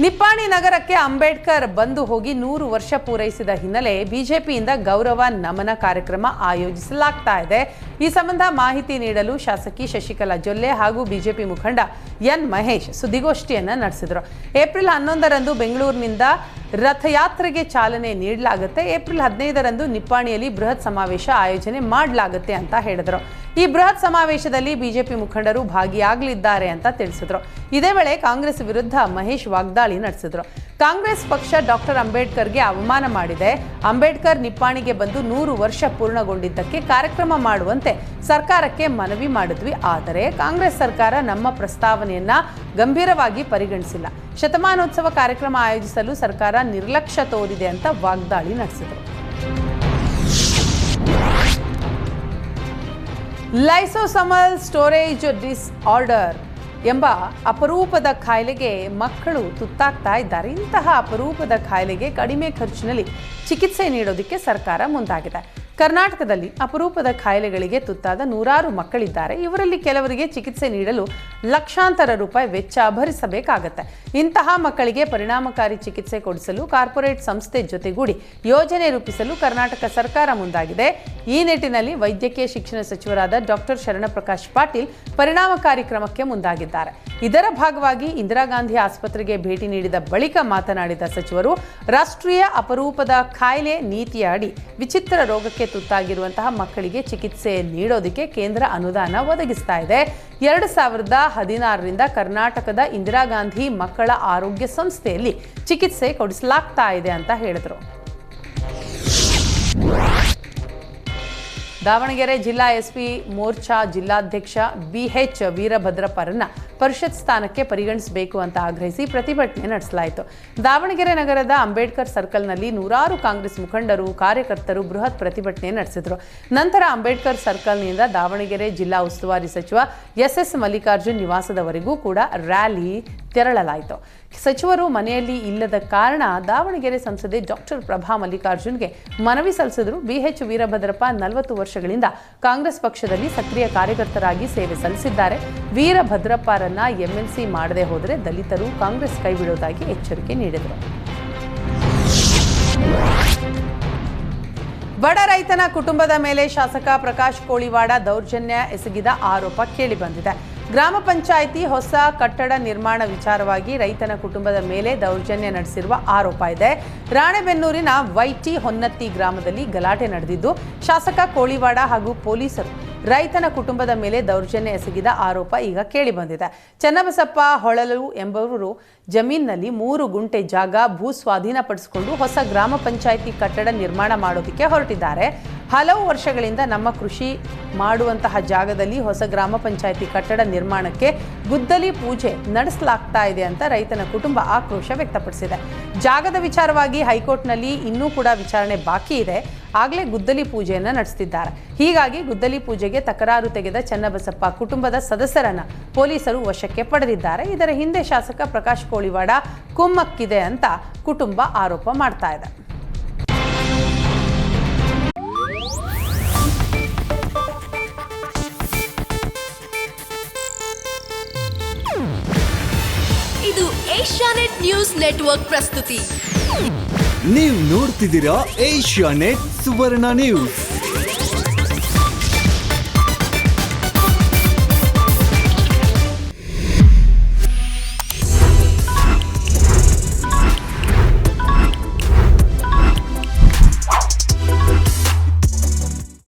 ನಿಪ್ಪಾಣಿ ನಗರಕ್ಕೆ ಅಂಬೇಡ್ಕರ್ ಬಂದು ಹೋಗಿ 100 ವರ್ಷ ಪೂರೈಸಿದ ಹಿನ್ನೆಲೆ ಬಿಜೆಪಿಯಿಂದ ಗೌರವ ನಮನ ಕಾರ್ಯಕ್ರಮ ಆಯೋಜಿಸಲಾಗ್ತಾ ಇದೆ. ಈ ಸಂಬಂಧ ಮಾಹಿತಿ ನೀಡಲು ಶಾಸಕಿ ಶಶಿಕಲಾ ಜೊಲ್ಲೆ ಹಾಗೂ ಬಿಜೆಪಿ ಮುಖಂಡ ಎನ್ ಮಹೇಶ್ ಸುದ್ದಿಗೋಷ್ಠಿಯನ್ನು ನಡೆಸಿದರು. ಏಪ್ರಿಲ್ 11ರಂದು ಬೆಂಗಳೂರಿನಿಂದ ರಥಯಾತ್ರೆಗೆ ಚಾಲನೆ ನೀಡಲಾಗುತ್ತೆ. ಏಪ್ರಿಲ್ 15ರಂದು ನಿಪ್ಪಾಣಿಯಲ್ಲಿ ಬೃಹತ್ ಸಮಾವೇಶ ಆಯೋಜನೆ ಮಾಡಲಾಗುತ್ತೆ ಅಂತ ಹೇಳಿದರು. ಈ ಬೃಹತ್ ಸಮಾವೇಶದಲ್ಲಿ ಬಿಜೆಪಿ ಮುಖಂಡರು ಭಾಗಿಯಾಗಲಿದ್ದಾರೆ ಅಂತ ತಿಳಿಸಿದ್ರು. ಇದೇ ವೇಳೆ ಕಾಂಗ್ರೆಸ್ ವಿರುದ್ಧ ಮಹೇಶ್ ವಾಗ್ದಾಳಿ ನಡೆಸಿದ್ರು. ಕಾಂಗ್ರೆಸ್ ಪಕ್ಷ ಡಾಕ್ಟರ್ ಅಂಬೇಡ್ಕರ್ಗೆ ಅವಮಾನ ಮಾಡಿದೆ. ಅಂಬೇಡ್ಕರ್ ನಿಪ್ಪಾಣಿಗೆ ಬಂದು 100 ವರ್ಷ ಪೂರ್ಣಗೊಂಡಿದ್ದಕ್ಕೆ ಕಾರ್ಯಕ್ರಮ ಮಾಡುವಂತೆ ಸರ್ಕಾರಕ್ಕೆ ಮನವಿ ಮಾಡಿದ್ವಿ. ಆದರೆ ಕಾಂಗ್ರೆಸ್ ಸರ್ಕಾರ ನಮ್ಮ ಪ್ರಸ್ತಾವನೆಯನ್ನ ಗಂಭೀರವಾಗಿ ಪರಿಗಣಿಸಿಲ್ಲ. ಶತಮಾನೋತ್ಸವ ಕಾರ್ಯಕ್ರಮ ಆಯೋಜಿಸಲು ಸರ್ಕಾರ ನಿರ್ಲಕ್ಷ್ಯ ತೋರಿದೆ ಅಂತ ವಾಗ್ದಾಳಿ ನಡೆಸಿದರು. ಲೈಸೋಸಮಲ್ ಸ್ಟೋರೇಜ್ ಡಿಸ್ಆರ್ಡರ್ ಎಂಬ ಅಪರೂಪದ ಕಾಯಿಲೆಗೆ ಮಕ್ಕಳು ತುತ್ತಾಗ್ತಾ ಇದ್ದಾರೆ. ಇಂತಹ ಅಪರೂಪದ ಕಾಯಿಲೆಗೆ ಕಡಿಮೆ ಖರ್ಚಿನಲ್ಲಿ ಚಿಕಿತ್ಸೆ ನೀಡೋದಕ್ಕೆ ಸರ್ಕಾರ ಮುಂದಾಗಿದೆ. ಕರ್ನಾಟಕದಲ್ಲಿ ಅಪರೂಪದ ಕಾಯಿಲೆಗಳಿಗೆ ತುತ್ತಾದ 100 ಮಕ್ಕಳಿದ್ದಾರೆ. ಇವರಲ್ಲಿ ಕೆಲವರಿಗೆ ಚಿಕಿತ್ಸೆ ನೀಡಲು ಲಕ್ಷಾಂತರ ರೂಪಾಯಿ ವೆಚ್ಚ ಭರಿಸಬೇಕಾಗತ್ತೆ. ಇಂತಹ ಮಕ್ಕಳಿಗೆ ಪರಿಣಾಮಕಾರಿ ಚಿಕಿತ್ಸೆ ಕೊಡಿಸಲು ಕಾರ್ಪೊರೇಟ್ ಸಂಸ್ಥೆ ಜೊತೆಗೂಡಿ ಯೋಜನೆ ರೂಪಿಸಲು ಕರ್ನಾಟಕ ಸರ್ಕಾರ ಮುಂದಾಗಿದೆ. ಈ ನಿಟ್ಟಿನಲ್ಲಿ ವೈದ್ಯಕೀಯ ಶಿಕ್ಷಣ ಸಚಿವರಾದ ಡಾಕ್ಟರ್ ಶರಣಪ್ರಕಾಶ್ ಪಾಟೀಲ್ ಪರಿಣಾಮಕಾರಿ ಕ್ರಮಕ್ಕೆ ಮುಂದಾಗಿದ್ದಾರೆ. ಇದರ ಭಾಗವಾಗಿ ಇಂದಿರಾ ಗಾಂಧಿ ಆಸ್ಪತ್ರೆಗೆ ಭೇಟಿ ನೀಡಿದ ಬಳಿಕ ಮಾತನಾಡಿದ ಸಚಿವರು, ರಾಷ್ಟ್ರೀಯ ಅಪರೂಪದ ಕಾಯಿಲೆ ನೀತಿಯ ಅಡಿ ವಿಚಿತ್ರ ರೋಗಕ್ಕೆ ತುತ್ತಾಗಿರುವಂತಹ ಮಕ್ಕಳಿಗೆ ಚಿಕಿತ್ಸೆ ನೀಡೋದಕ್ಕೆ ಕೇಂದ್ರ ಅನುದಾನ ಒದಗಿಸ್ತಾ ಇದೆ. 2016ರಿಂದ ಕರ್ನಾಟಕದ ಇಂದಿರಾ ಗಾಂಧಿ ಮಕ್ಕಳ ಆರೋಗ್ಯ ಸಂಸ್ಥೆಯಲ್ಲಿ ಚಿಕಿತ್ಸೆ ಕೊಡಿಸಲಾಗ್ತಾ ಇದೆ ಅಂತ ಹೇಳಿದರು. ದಾವಣಗೆರೆ ಜಿಲ್ಲಾ ಎಸ್ಪಿ ಮೋರ್ಚಾ ಜಿಲ್ಲಾಧ್ಯಕ್ಷ BH ವೀರಭದ್ರಪ್ಪರನ್ನ ಪರಿಷತ್ ಸ್ಥಾನಕ್ಕೆ ಪರಿಗಣಿಸಬೇಕು ಅಂತ ಆಗ್ರಹಿಸಿ ಪ್ರತಿಭಟನೆ ನಡೆಸಲಾಯಿತು. ದಾವಣಗೆರೆ ನಗರದ ಅಂಬೇಡ್ಕರ್ ಸರ್ಕಲ್ನಲ್ಲಿ 100 ಕಾಂಗ್ರೆಸ್ ಮುಖಂಡರು ಕಾರ್ಯಕರ್ತರು ಬೃಹತ್ ಪ್ರತಿಭಟನೆ ನಡೆಸಿದರು. ನಂತರ ಅಂಬೇಡ್ಕರ್ ಸರ್ಕಲ್ನಿಂದ ದಾವಣಗೆರೆ ಜಿಲ್ಲಾ ಉಸ್ತುವಾರಿ ಸಚಿವ SS ಮಲ್ಲಿಕಾರ್ಜುನ್ ನಿವಾಸದವರೆಗೂ ಕೂಡ ರ್ಯಾಲಿ ತೆರಳಲಾಯಿತು. ಸಚಿವರು ಮನೆಯಲ್ಲಿ ಇಲ್ಲದ ಕಾರಣ ದಾವಣಗೆರೆ ಸಂಸದೆ ಡಾಕ್ಟರ್ ಪ್ರಭಾ ಮಲ್ಲಿಕಾರ್ಜುನ್ಗೆ ಮನವಿ ಸಲ್ಲಿಸಿದರು. BH ವೀರಭದ್ರಪ್ಪ 40 ವರ್ಷಗಳಿಂದ ಕಾಂಗ್ರೆಸ್ ಪಕ್ಷದಲ್ಲಿ ಸಕ್ರಿಯ ಕಾರ್ಯಕರ್ತರಾಗಿ ಸೇವೆ ಸಲ್ಲಿಸಿದ್ದಾರೆ. ವೀರಭದ್ರಪ್ಪರನ್ನ MLC ಮಾಡದೆ ಹೋದರೆ ದಲಿತರು ಕಾಂಗ್ರೆಸ್ ಕೈಬಿಡುವುದಾಗಿ ಎಚ್ಚರಿಕೆ ನೀಡಿದರು. ಬಡ ರೈತನ ಕುಟುಂಬದ ಮೇಲೆ ಶಾಸಕ ಪ್ರಕಾಶ್ ಕೋಳಿವಾಡ ದೌರ್ಜನ್ಯ ಎಸಗಿದ ಆರೋಪ ಕೇಳಿಬಂದಿದೆ. ಗ್ರಾಮ ಪಂಚಾಯಿತಿ ಹೊಸ ಕಟ್ಟಡ ನಿರ್ಮಾಣ ವಿಚಾರವಾಗಿ ರೈತನ ಕುಟುಂಬದ ಮೇಲೆ ದೌರ್ಜನ್ಯ ನಡೆಸಿರುವ ಆರೋಪ ಇದೆ. ರಾಣೆಬೆನ್ನೂರಿನ YT ಹೊನ್ನತ್ತಿ ಗ್ರಾಮದಲ್ಲಿ ಗಲಾಟೆ ನಡೆದಿದ್ದು, ಶಾಸಕ ಕೋಳಿವಾಡ ಹಾಗೂ ಪೊಲೀಸರು ರೈತನ ಕುಟುಂಬದ ಮೇಲೆ ದೌರ್ಜನ್ಯ ಎಸಗಿದ ಆರೋಪ ಈಗ ಕೇಳಿಬಂದಿದೆ. ಚನ್ನಬಸಪ್ಪ ಹೊಳಲು ಎಂಬುವರು ಜಮೀನಿನಲ್ಲಿ 3 ಗುಂಟೆ ಜಾಗ ಭೂ ಸ್ವಾಧೀನಪಡಿಸಿಕೊಂಡು ಹೊಸ ಗ್ರಾಮ ಪಂಚಾಯಿತಿ ಕಟ್ಟಡ ನಿರ್ಮಾಣ ಮಾಡೋದಕ್ಕೆ ಹೊರಟಿದ್ದಾರೆ. ಹಲವು ವರ್ಷಗಳಿಂದ ನಮ್ಮ ಕೃಷಿ ಮಾಡುವಂತಹ ಜಾಗದಲ್ಲಿ ಹೊಸ ಗ್ರಾಮ ಪಂಚಾಯಿತಿ ಕಟ್ಟಡ ನಿರ್ಮಾಣಕ್ಕೆ ಗುದ್ದಲಿ ಪೂಜೆ ನಡೆಸಲಾಗ್ತಾ ಇದೆ ಅಂತ ರೈತನ ಕುಟುಂಬ ಆಕ್ರೋಶ ವ್ಯಕ್ತಪಡಿಸಿದೆ. ಜಾಗದ ವಿಚಾರವಾಗಿ ಹೈಕೋರ್ಟ್ನಲ್ಲಿ ಇನ್ನೂ ಕೂಡ ವಿಚಾರಣೆ ಬಾಕಿ ಇದೆ. ಆಗಲೇ ಗುದ್ದಲಿ ಪೂಜೆಯನ್ನು ನಡೆಸುತ್ತಿದ್ದಾರೆ. ಹೀಗಾಗಿ ಗುದ್ದಲಿ ಪೂಜೆಗೆ ತಕರಾರು ತೆಗೆದ ಚನ್ನಬಸಪ್ಪ ಕುಟುಂಬದ ಸದಸ್ಯರನ್ನ ಪೊಲೀಸರು ವಶಕ್ಕೆ ಪಡೆದಿದ್ದಾರೆ. ಇದರ ಹಿಂದೆ ಶಾಸಕ ಪ್ರಕಾಶ್ ಕೋಳಿವಾಡ ಕುಮ್ಮಕ್ಕಿದೆ ಅಂತ ಕುಟುಂಬ ಆರೋಪ ಮಾಡ್ತಾ ಇದೆ. ಇದು ಏಷ್ಯಾನೆಟ್ ನ್ಯೂಸ್ ನೆಟ್ವರ್ಕ್ ಪ್ರಸ್ತುತಿ. ನೀವು ನೋಡ್ತಿದ್ದೀರಾ ಏಷ್ಯಾನೆಟ್ ಸುವರ್ಣ ನ್ಯೂಸ್.